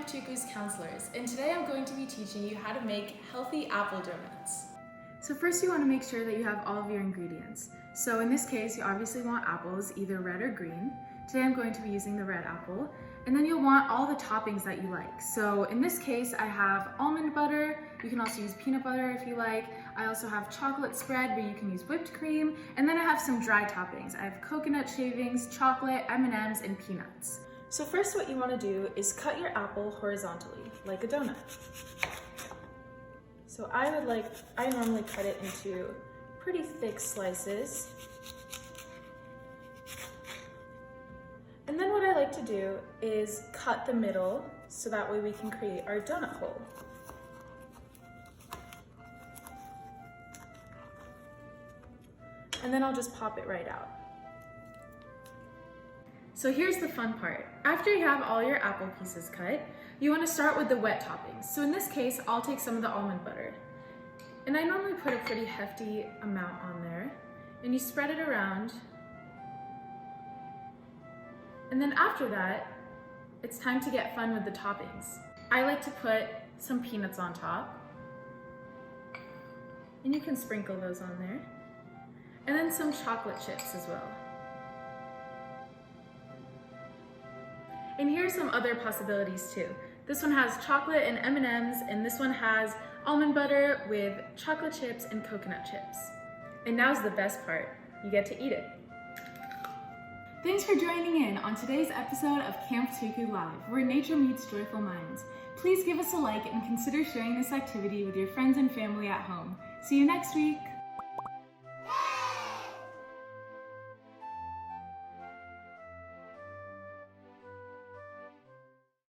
Camp Tuku's counselors, and today I'm going to be teaching you how to make healthy apple donuts. So first you want to make sure that you have all of your ingredients. So in this case, you obviously want apples, either red or green. Today I'm going to be using the red apple. And then you'll want all the toppings that you like. So in this case, I have almond butter. You can also use peanut butter if you like. I also have chocolate spread, but you can use whipped cream. And then I have some dry toppings. I have coconut shavings, chocolate, M&Ms, and peanuts. So first what you want to do is cut your apple horizontally, like a donut. So I normally cut it into pretty thick slices. And then what I like to do is cut the middle so that way we can create our donut hole. And then I'll just pop it right out. So here's the fun part. After you have all your apple pieces cut, you want to start with the wet toppings. So in this case, I'll take some of the almond butter. And I normally put a pretty hefty amount on there. And you spread it around. And then after that, it's time to get fun with the toppings. I like to put some peanuts on top. And you can sprinkle those on there. And then some chocolate chips as well. And here are some other possibilities too. This one has chocolate and M&Ms, and this one has almond butter with chocolate chips and coconut chips. And now's the best part. You get to eat it. Thanks for joining in on today's episode of Camp Tuku Live, where nature meets joyful minds. Please give us a like and consider sharing this activity with your friends and family at home. See you next week.